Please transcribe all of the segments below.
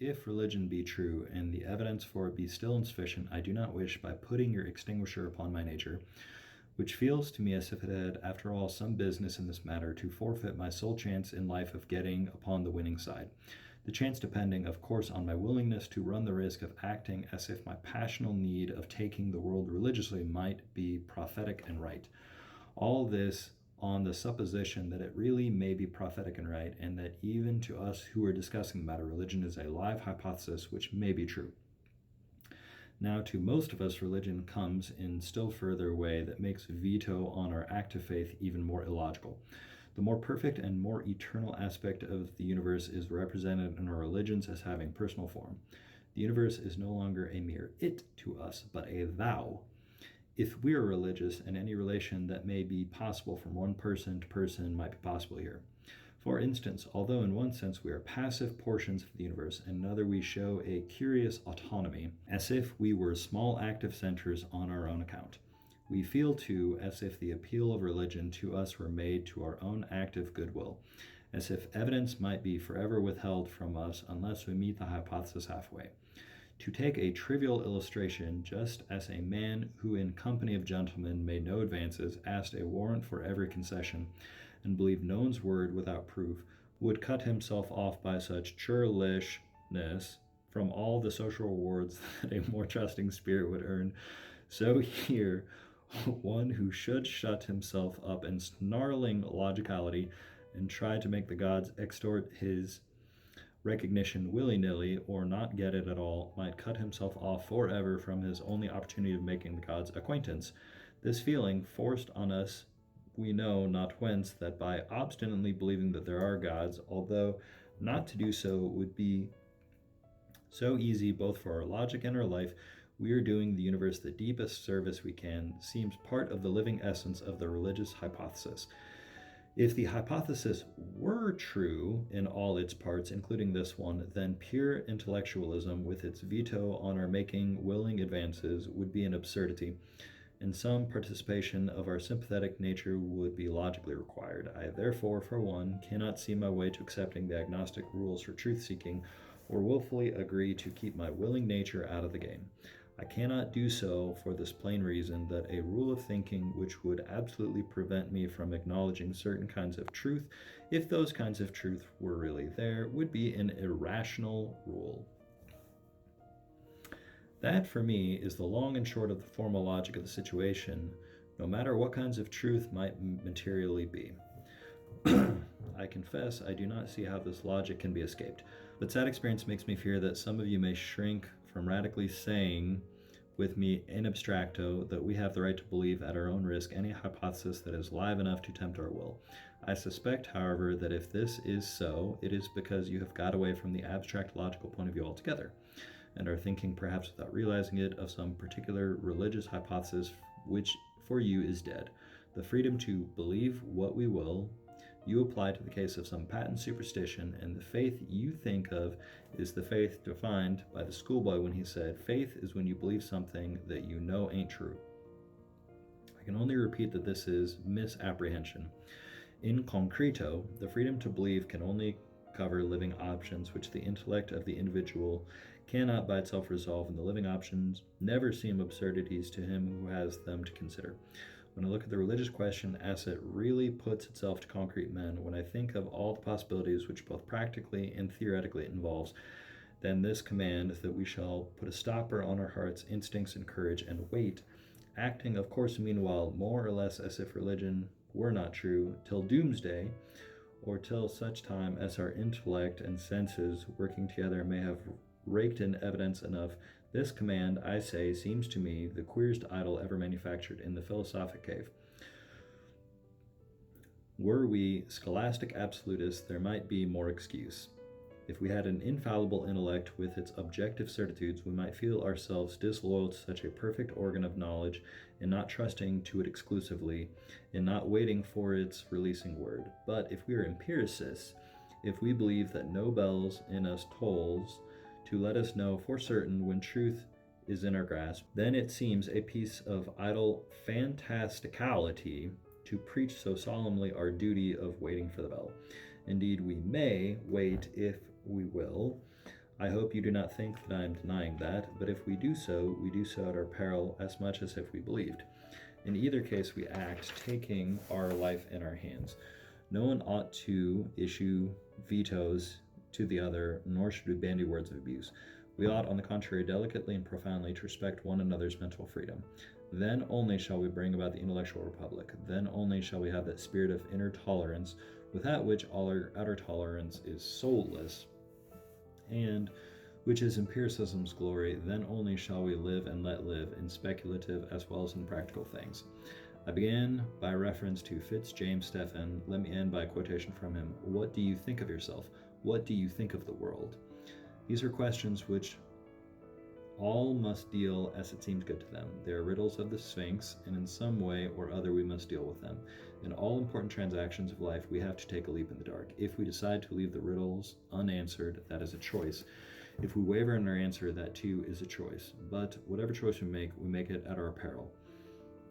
if religion be true, and the evidence for it be still insufficient, I do not wish, by putting your extinguisher upon my nature, which feels to me as if it had, after all, some business in this matter, to forfeit my sole chance in life of getting upon the winning side. The chance depending, of course, on my willingness to run the risk of acting as if my passional need of taking the world religiously might be prophetic and right. All this on the supposition that it really may be prophetic and right, and that even to us who are discussing the matter, religion is a live hypothesis which may be true. Now, to most of us, religion comes in still further way that makes veto on our active faith even more illogical. The more perfect and more eternal aspect of the universe is represented in our religions as having personal form. The universe is no longer a mere it to us, but a thou. If we are religious, and any relation that may be possible from one person to person might be possible here. For instance, although in one sense we are passive portions of the universe, in another we show a curious autonomy, as if we were small active centers on our own account. We feel, too, as if the appeal of religion to us were made to our own active goodwill, as if evidence might be forever withheld from us unless we meet the hypothesis halfway. To take a trivial illustration, just as a man who in company of gentlemen made no advances, asked a warrant for every concession, and believed no one's word without proof, would cut himself off by such churlishness from all the social rewards that a more trusting spirit would earn, so here one who should shut himself up in snarling logicality and try to make the gods extort his recognition willy-nilly or not get it at all, might cut himself off forever from his only opportunity of making the gods' acquaintance. This feeling, forced on us we know not whence, that by obstinately believing that there are gods, although not to do so would be so easy both for our logic and our life, we are doing the universe the deepest service we can, seems part of the living essence of the religious hypothesis. If the hypothesis were true in all its parts, including this one, then pure intellectualism, with its veto on our making willing advances, would be an absurdity, and some participation of our sympathetic nature would be logically required. I therefore, for one, cannot see my way to accepting the agnostic rules for truth-seeking, or willfully agree to keep my willing nature out of the game. I cannot do so for this plain reason, that a rule of thinking which would absolutely prevent me from acknowledging certain kinds of truth, if those kinds of truth were really there, would be an irrational rule. That, for me, is the long and short of the formal logic of the situation, no matter what kinds of truth might materially be. I confess I do not see how this logic can be escaped, but sad experience makes me fear that some of you may shrink from radically saying with me in abstracto that we have the right to believe at our own risk any hypothesis that is live enough to tempt our will. I suspect, however, that if this is so, it is because you have got away from the abstract logical point of view altogether, and are thinking, perhaps without realizing it, of some particular religious hypothesis which for you is dead. The freedom to believe what we will you apply to the case of some patent superstition, and the faith you think of is the faith defined by the schoolboy when he said, "Faith is when you believe something that you know ain't true." I can only repeat that this is misapprehension. In concreto, the freedom to believe can only cover living options which the intellect of the individual cannot by itself resolve, and the living options never seem absurdities to him who has them to consider. When I look at the religious question as it really puts itself to concrete men, when I think of all the possibilities which both practically and theoretically it involves, then this command that we shall put a stopper on our hearts, instincts, and courage, and wait, acting, of course, meanwhile, more or less as if religion were not true, till doomsday, or till such time as our intellect and senses, working together, may have raked in evidence enough. This command, I say, seems to me the queerest idol ever manufactured in the philosophic cave. Were we scholastic absolutists, there might be more excuse. If we had an infallible intellect with its objective certitudes, we might feel ourselves disloyal to such a perfect organ of knowledge, in not trusting to it exclusively, in not waiting for its releasing word. But if we are empiricists, if we believe that no bells in us tolls to let us know for certain when truth is in our grasp, then it seems a piece of idle fantasticality to preach so solemnly our duty of waiting for the bell. Indeed, we may wait if we will. I hope you do not think that I am denying that, but if we do so at our peril as much as if we believed. In either case, we act taking our life in our hands. No one ought to issue vetoes to the other, nor should we bandy words of abuse. We ought, on the contrary, delicately and profoundly to respect one another's mental freedom. Then only shall we bring about the intellectual republic. Then only shall we have that spirit of inner tolerance, without which all our outer tolerance is soulless, and which is empiricism's glory. Then only shall we live and let live, in speculative as well as in practical things. I began by reference to James Stephen. Let me end by a quotation from him. What do you think of yourself? What do you think of the world? These are questions which all must deal as it seems good to them. They are riddles of the Sphinx, and in some way or other we must deal with them. In all important transactions of life, we have to take a leap in the dark. If we decide to leave the riddles unanswered, that is a choice. If we waver in our answer, that too is a choice. But whatever choice we make it at our peril.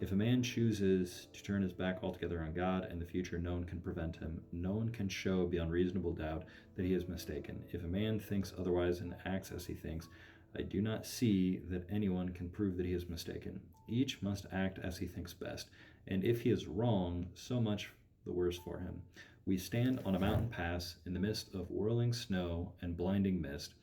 If a man chooses to turn his back altogether on God and the future, no one can prevent him. No one can show beyond reasonable doubt that he is mistaken. If a man thinks otherwise and acts as he thinks, I do not see that anyone can prove that he is mistaken. Each must act as he thinks best, and if he is wrong, so much the worse for him. We stand on a mountain pass in the midst of whirling snow and blinding mist,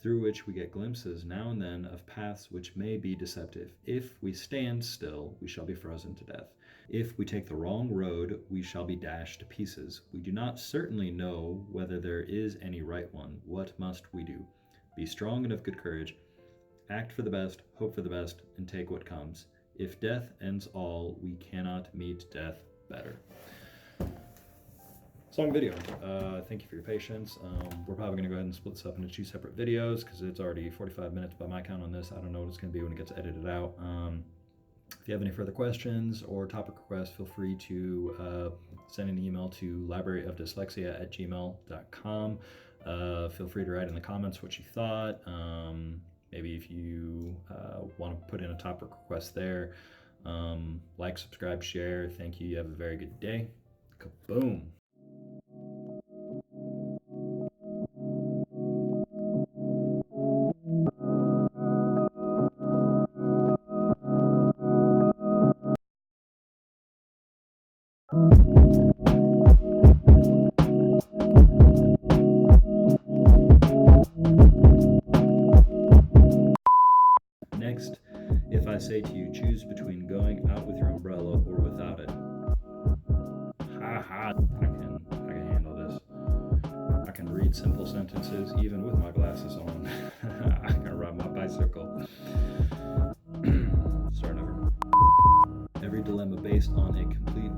through which we get glimpses now and then of paths which may be deceptive. If we stand still, we shall be frozen to death. If we take the wrong road, we shall be dashed to pieces. We do not certainly know whether there is any right one. What must we do? Be strong and of good courage. Act for the best, hope for the best, and take what comes. If death ends all, we cannot meet death better. Long video. Thank you for your patience. We're probably going to go ahead and split this up into 2 separate videos because it's already 45 minutes by my count on this. I don't know what it's going to be when it gets edited out. If you have any further questions or topic requests, feel free to send an email to libraryofdyslexia@gmail.com. Feel free to write in the comments what you thought. Maybe if you want to put in a topic request there. Like, subscribe, share. Thank you. You have a very good day. Kaboom. Next, if I say to you, choose between going out with your umbrella or without it. I can handle this. I can read simple sentences even with my glasses on. I can ride my bicycle. Start over. Every dilemma based on a complete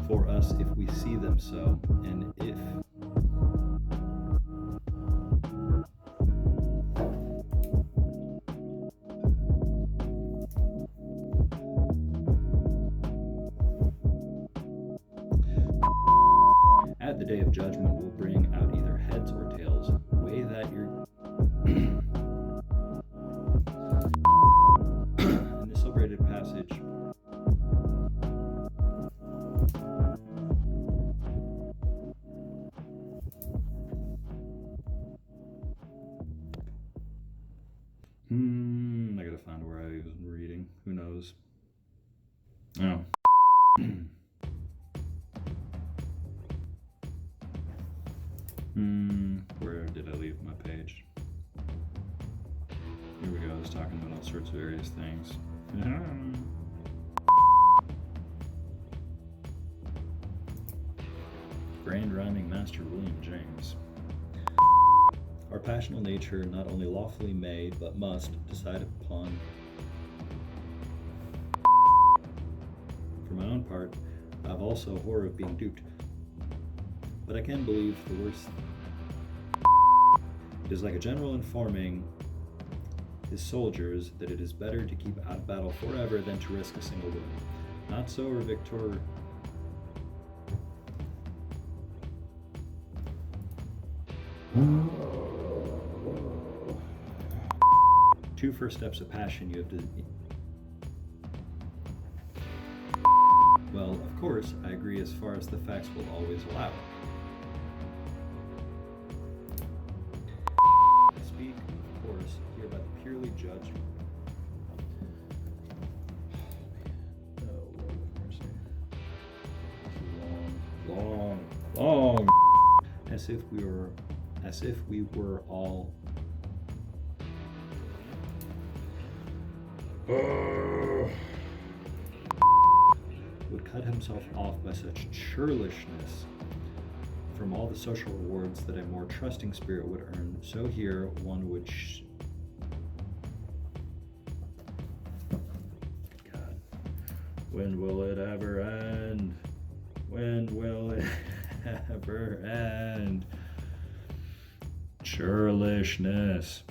for us if we see them so, and if at the day of judgment will bring out either heads or tails. Weigh that your in the celebrated passage I gotta find where I was reading. Who knows? Oh. Where did I leave my page? Here we go. I was talking about all sorts of various things. Grand rhyming master William James. Our passional nature not only lawfully may, but must, decide upon. For my own part, I have also horror of being duped. But I can believe the worst. It is like a general informing his soldiers that it is better to keep out of battle forever than to risk a single wound. Not so, or Victor. 2 first steps of passion you have to... Well, of course, I agree as far as the facts will always allow. I speak, of course, here by the purely judged. Oh, Lord of mercy. Long. As if we were all. Would cut himself off by such churlishness from all the social rewards that a more trusting spirit would earn. So here one would God, when will it ever end? When will it ever end? Churlishness.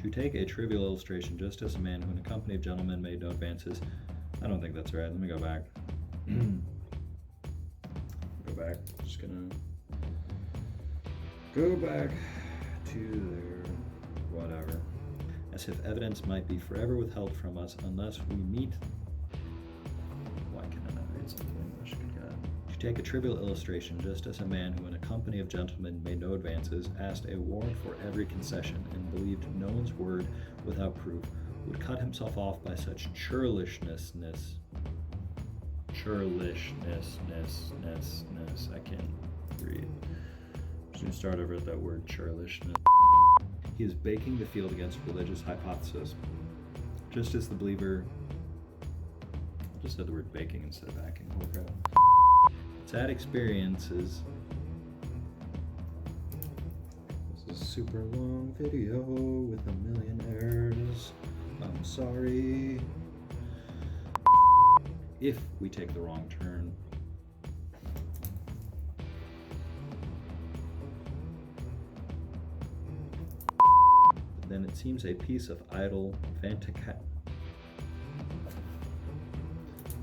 To take a trivial illustration, just as a man who in a company of gentlemen made no advances. I don't think that's right. Let me go back. Just gonna go back to there. Whatever. As if evidence might be forever withheld from us unless we meet. Why can I not read something in English? Good God. To take a trivial illustration, just as a man who in a company of gentlemen made no advances, asked a warrant for every concession, and believed no one's word without proof, would cut himself off by such churlishness. I can't read. I'm just gonna start over at that word churlishness. He is baking the field against religious hypothesis, just as the believer. I just said the word baking instead of backing. Holy crap. Sad experiences. This is a super long video with a million errors. I'm sorry. If we take the wrong turn. Then it seems a piece of idle fantacat.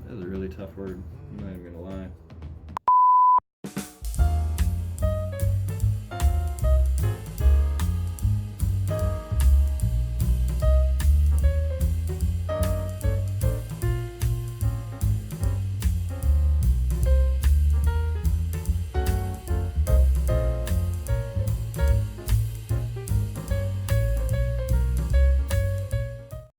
That is a really tough word. I'm not even gonna lie.